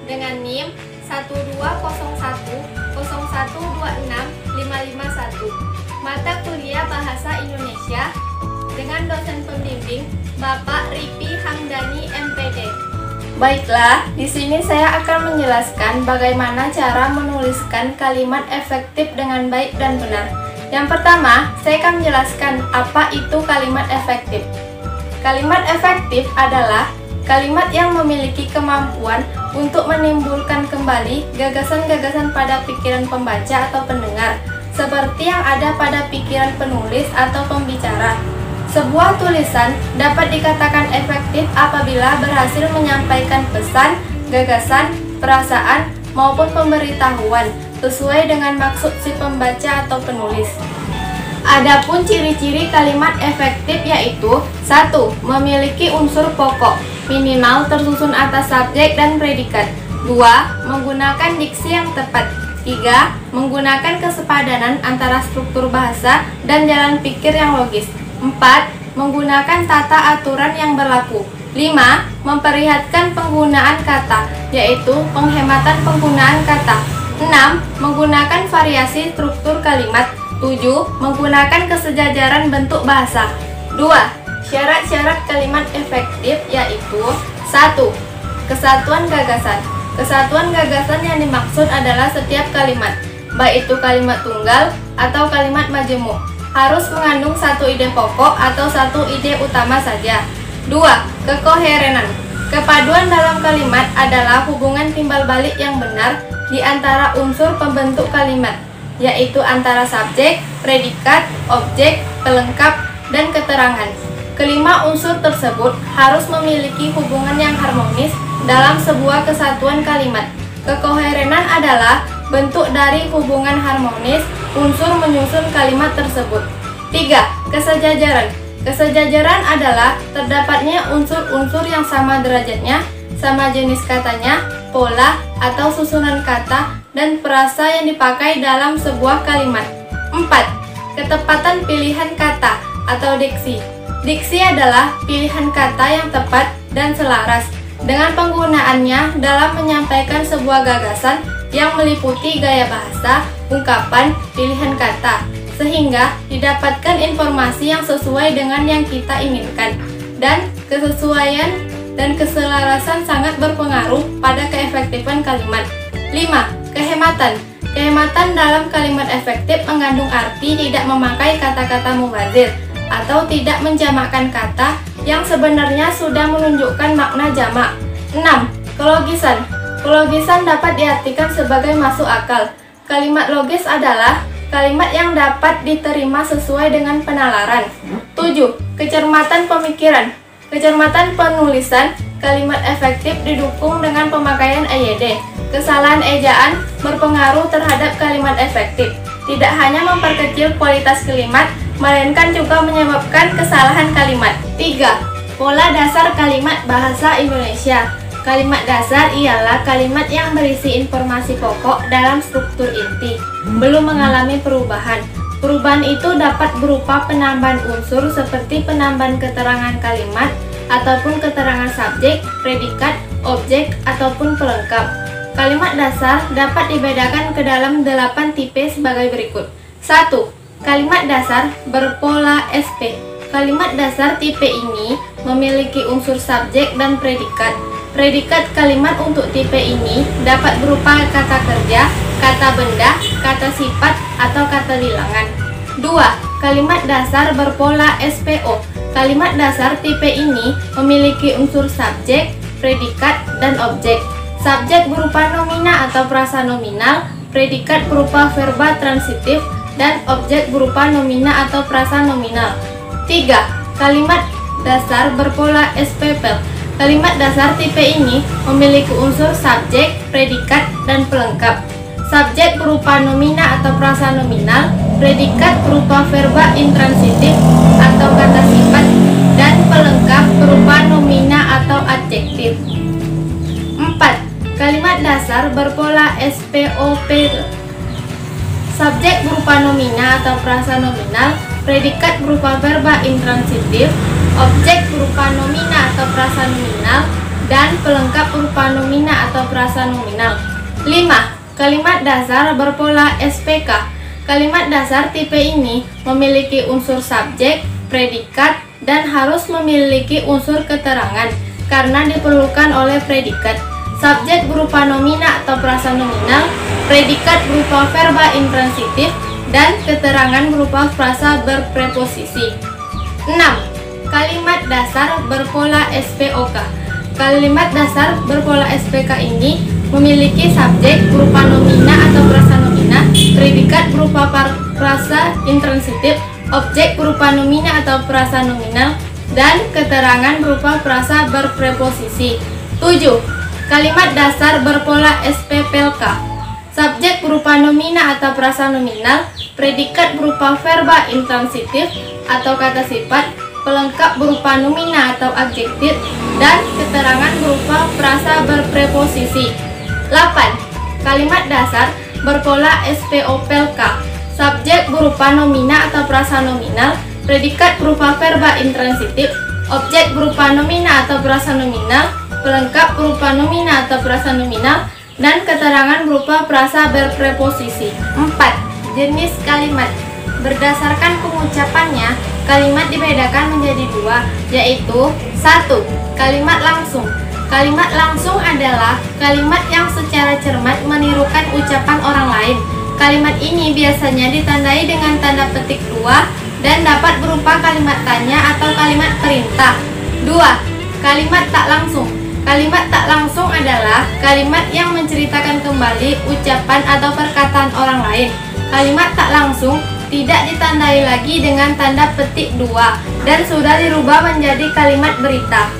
dengan NIM 12010126551. Mata kuliah Bahasa Indonesia dengan dosen pembimbing Bapak Ripi Hamdani MPD. Baiklah, di sini saya akan menjelaskan bagaimana cara menuliskan kalimat efektif dengan baik dan benar. Yang pertama, saya akan menjelaskan apa itu kalimat efektif. Kalimat efektif adalah kalimat yang memiliki kemampuan untuk menimbulkan kembali gagasan-gagasan pada pikiran pembaca atau pendengar, seperti yang ada pada pikiran penulis atau pembicara. Sebuah tulisan dapat dikatakan efektif apabila berhasil menyampaikan pesan, gagasan, perasaan, maupun pemberitahuan sesuai dengan maksud si pembaca atau penulis. Adapun ciri-ciri kalimat efektif yaitu 1. Memiliki unsur pokok, minimal tersusun atas subjek dan predikat. 2. Menggunakan diksi yang tepat. 3. Menggunakan kesepadanan antara struktur bahasa dan jalan pikir yang logis. 4. Menggunakan tata aturan yang berlaku. 5. Memperlihatkan penggunaan kata, yaitu penghematan penggunaan kata. 6. Menggunakan variasi struktur kalimat. 7. Menggunakan kesejajaran bentuk bahasa. 2. Syarat-syarat kalimat efektif yaitu 1. Kesatuan gagasan. Kesatuan gagasan yang dimaksud adalah setiap kalimat, baik itu kalimat tunggal atau kalimat majemuk, harus mengandung satu ide pokok atau satu ide utama saja. 2. Kekoherenan. Kepaduan dalam kalimat adalah hubungan timbal balik yang benar di antara unsur pembentuk kalimat, yaitu antara subjek, predikat, objek, pelengkap, dan keterangan. Kelima unsur tersebut harus memiliki hubungan yang harmonis dalam sebuah kesatuan kalimat. Kekoherenan adalah bentuk dari hubungan harmonis unsur menyusun kalimat tersebut. 3. Kesejajaran. Kesejajaran adalah terdapatnya unsur-unsur yang sama derajatnya, sama jenis katanya, pola atau susunan kata, dan perasa yang dipakai dalam sebuah kalimat. 4. Ketepatan pilihan kata atau diksi. Diksi adalah pilihan kata yang tepat dan selaras dengan penggunaannya dalam menyampaikan sebuah gagasan yang meliputi gaya bahasa, ungkapan, pilihan kata, sehingga didapatkan informasi yang sesuai dengan yang kita inginkan. Dan kesesuaian dan keselarasan sangat berpengaruh pada keefektifan kalimat. 5. Kehematan. Kehematan dalam kalimat efektif mengandung arti tidak memakai kata-kata mubazir atau tidak menjamakkan kata yang sebenarnya sudah menunjukkan makna jamak. 6. Kelogisan. Kelogisan dapat diartikan sebagai masuk akal. Kalimat logis adalah kalimat yang dapat diterima sesuai dengan penalaran. 7. Kecermatan pemikiran. Kecermatan penulisan kalimat efektif didukung dengan pemakaian EYD. Kesalahan ejaan berpengaruh terhadap kalimat efektif. Tidak hanya memperkecil kualitas kalimat, melainkan juga menyebabkan kesalahan kalimat. 3. Pola dasar kalimat bahasa Indonesia. Kalimat dasar ialah kalimat yang berisi informasi pokok dalam struktur inti, belum mengalami perubahan. Perubahan itu dapat berupa penambahan unsur seperti penambahan keterangan kalimat, ataupun keterangan subjek, predikat, objek, ataupun pelengkap. Kalimat dasar dapat dibedakan ke dalam 8 tipe sebagai berikut. 1. Kalimat dasar berpola SP. Kalimat dasar tipe ini memiliki unsur subjek dan predikat. Predikat kalimat untuk tipe ini dapat berupa kata kerja, kata benda, kata sifat, atau kata bilangan. 2. Kalimat dasar berpola SPO. Kalimat dasar tipe ini memiliki unsur subjek, predikat, dan objek. Subjek berupa nomina atau prasa nominal, predikat berupa verba transitif, dan objek berupa nomina atau prasa nominal. 3. Kalimat dasar berpola SPPL. Kalimat dasar tipe ini memiliki unsur subjek, predikat, dan pelengkap. Subjek berupa nomina atau prasa nominal, predikat berupa verba intransitif atau kata sifat, dan pelengkap berupa nomina atau adjektif. 4. Kalimat dasar berpola SPOP. Subjek berupa nomina atau prasa nominal, predikat berupa verba intransitif, objek berupa nomina atau prasa nominal, dan pelengkap berupa nomina atau frasa nominal. 5. Kalimat dasar berpola SPK. Kalimat dasar tipe ini memiliki unsur subjek, predikat, dan harus memiliki unsur keterangan karena diperlukan oleh predikat. Subjek berupa nomina atau frasa nominal, predikat berupa verba intransitif, dan keterangan berupa frasa berpreposisi. 6. Kalimat dasar berpola SPOK. Kalimat dasar berpola SPK ini memiliki subjek berupa nomina atau frasa nomina, predikat berupa frasa intransitif, objek berupa nomina atau frasa nominal, dan keterangan berupa frasa berpreposisi. 7. Kalimat dasar berpola SPPLK. Subjek berupa nomina atau frasa nominal, predikat berupa verba intransitif atau kata sifat, pelengkap berupa nomina atau adjektif, dan keterangan berupa frasa berpreposisi. 8. Kalimat dasar berpola SPOPLK. Subjek berupa nomina atau frasa nominal, predikat berupa verba intransitif, objek berupa nomina atau frasa nominal, pelengkap berupa nomina atau frasa nominal, dan keterangan berupa frasa berpreposisi. 4. Jenis kalimat. Berdasarkan pengucapannya, kalimat dibedakan menjadi dua, yaitu 1. Kalimat langsung. Kalimat langsung adalah kalimat yang secara cermat menirukan ucapan orang lain. Kalimat ini biasanya ditandai dengan tanda petik 2 dan dapat berupa kalimat tanya atau kalimat perintah. 2. Kalimat tak langsung. Kalimat tak langsung adalah kalimat yang menceritakan kembali ucapan atau perkataan orang lain. Kalimat tak langsung tidak ditandai lagi dengan tanda petik 2 dan sudah dirubah menjadi kalimat berita.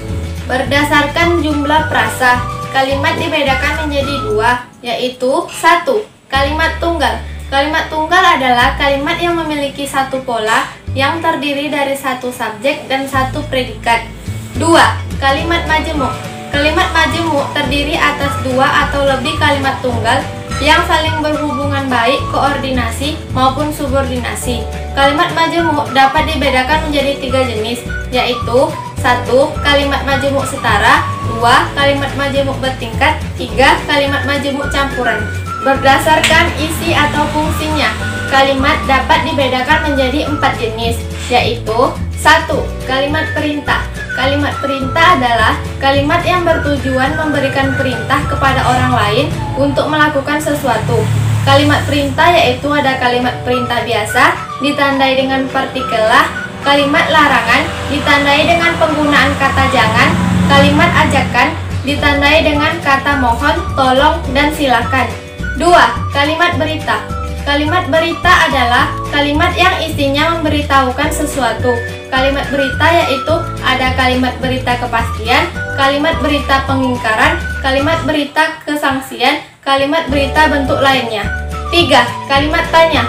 Berdasarkan jumlah frasa, kalimat dibedakan menjadi dua, yaitu 1. Kalimat tunggal. Kalimat tunggal adalah kalimat yang memiliki satu pola yang terdiri dari satu subjek dan satu predikat. 2. Kalimat majemuk. Kalimat majemuk terdiri atas dua atau lebih kalimat tunggal yang saling berhubungan baik, koordinasi maupun subordinasi. Kalimat majemuk dapat dibedakan menjadi 3 jenis, yaitu 1. Kalimat majemuk setara, 2. Kalimat majemuk bertingkat, 3. Kalimat majemuk campuran. Berdasarkan isi atau fungsinya, kalimat dapat dibedakan menjadi 4 jenis, yaitu 1. Kalimat perintah. Kalimat perintah adalah kalimat yang bertujuan memberikan perintah kepada orang lain untuk melakukan sesuatu. Kalimat perintah yaitu ada kalimat perintah biasa ditandai dengan partikel lah, kalimat larangan ditandai dengan penggunaan kata jangan, kalimat ajakan ditandai dengan kata mohon, tolong, dan silakan. 2. Kalimat berita. Kalimat berita adalah kalimat yang isinya memberitahukan sesuatu. Kalimat berita yaitu ada kalimat berita kepastian, kalimat berita pengingkaran, kalimat berita kesangsian, kalimat berita bentuk lainnya. 3. Kalimat tanya.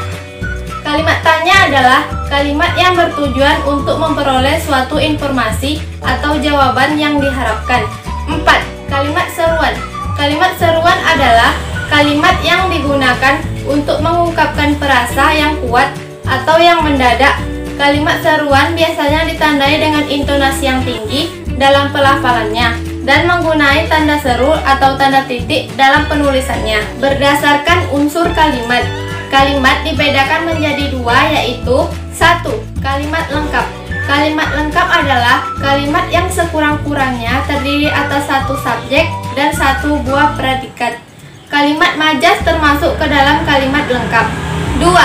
Kalimat tanya adalah kalimat yang bertujuan untuk memperoleh suatu informasi atau jawaban yang diharapkan. 4. Kalimat seruan. Kalimat seruan adalah kalimat yang digunakan untuk mengungkapkan frasa yang kuat atau yang mendadak. Kalimat seruan biasanya ditandai dengan intonasi yang tinggi dalam pelafalannya dan menggunakan tanda seru atau tanda titik dalam penulisannya. Berdasarkan unsur kalimat, kalimat dibedakan menjadi dua, yaitu 1. Kalimat lengkap. Kalimat lengkap adalah kalimat yang sekurang-kurangnya terdiri atas satu subjek dan satu buah predikat. Kalimat majas termasuk ke dalam kalimat lengkap. 2.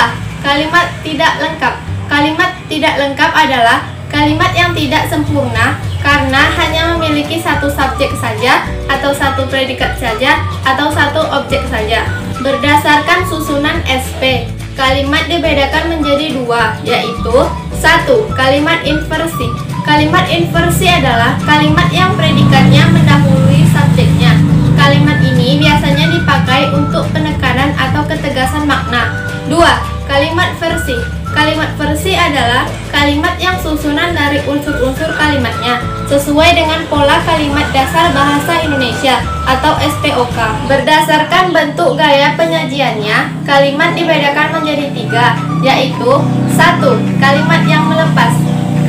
Kalimat tidak lengkap. Kalimat tidak lengkap adalah kalimat yang tidak sempurna karena hanya memiliki satu subjek saja atau satu predikat saja atau satu objek saja. Berdasarkan susunan SP, kalimat dibedakan menjadi dua, yaitu 1. Kalimat inversi. Kalimat inversi adalah kalimat yang predikatnya mendahului subjeknya. Kalimat ini biasanya dipakai untuk penekanan atau ketegasan makna. 2. Kalimat versi. Kalimat versi adalah kalimat yang susunan dari unsur-unsur kalimatnya sesuai dengan pola kalimat dasar bahasa Indonesia atau SPOK. Berdasarkan bentuk gaya penyajiannya, kalimat dibedakan menjadi 3, yaitu 1. Kalimat yang melepas.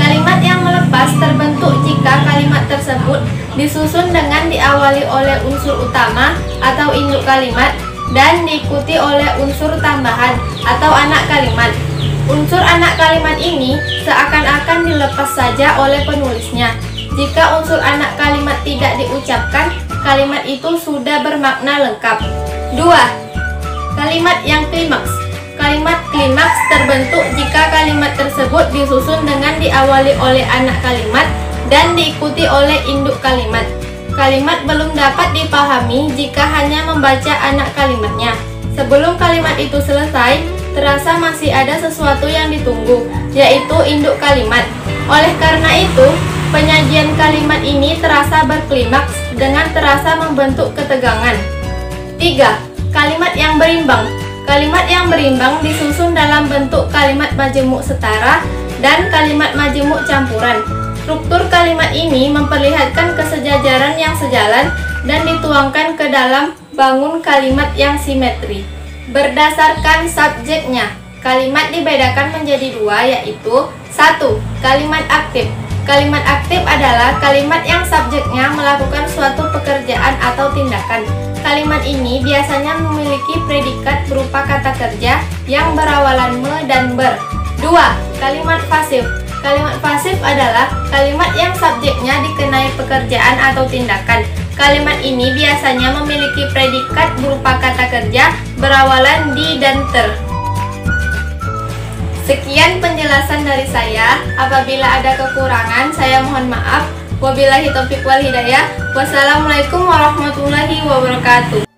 Kalimat yang melepas lepas terbentuk jika kalimat tersebut disusun dengan diawali oleh unsur utama atau induk kalimat dan diikuti oleh unsur tambahan atau anak kalimat. Unsur anak kalimat ini seakan-akan dilepas saja oleh penulisnya. Jika unsur anak kalimat tidak diucapkan, kalimat itu sudah bermakna lengkap. 2. Kalimat yang klimaks. Kalimat klimaks terbentuk jika kalimat tersebut disusun dengan diawali oleh anak kalimat dan diikuti oleh induk kalimat. Kalimat belum dapat dipahami jika hanya membaca anak kalimatnya. Sebelum kalimat itu selesai, terasa masih ada sesuatu yang ditunggu, yaitu induk kalimat. Oleh karena itu, penyajian kalimat ini terasa berklimaks dengan terasa membentuk ketegangan. 3. Kalimat yang berimbang. Kalimat yang berimbang disusun dalam bentuk kalimat majemuk setara dan kalimat majemuk campuran. Struktur kalimat ini memperlihatkan kesejajaran yang sejalan dan dituangkan ke dalam bangun kalimat yang simetri. Berdasarkan subjeknya, kalimat dibedakan menjadi dua, yaitu 1. Kalimat aktif. Kalimat aktif adalah kalimat yang subjeknya melakukan suatu pekerjaan atau tindakan. Kalimat ini biasanya memiliki predikat berupa kata kerja yang berawalan me dan ber. 2. Kalimat pasif. Kalimat pasif adalah kalimat yang subjeknya dikenai pekerjaan atau tindakan. Kalimat ini biasanya memiliki predikat berupa kata kerja berawalan di dan ter. Sekian penjelasan dari saya. Apabila ada kekurangan, saya mohon maaf. Wabillahi taufiq wal hidayah. Wassalamualaikum warahmatullahi wabarakatuh.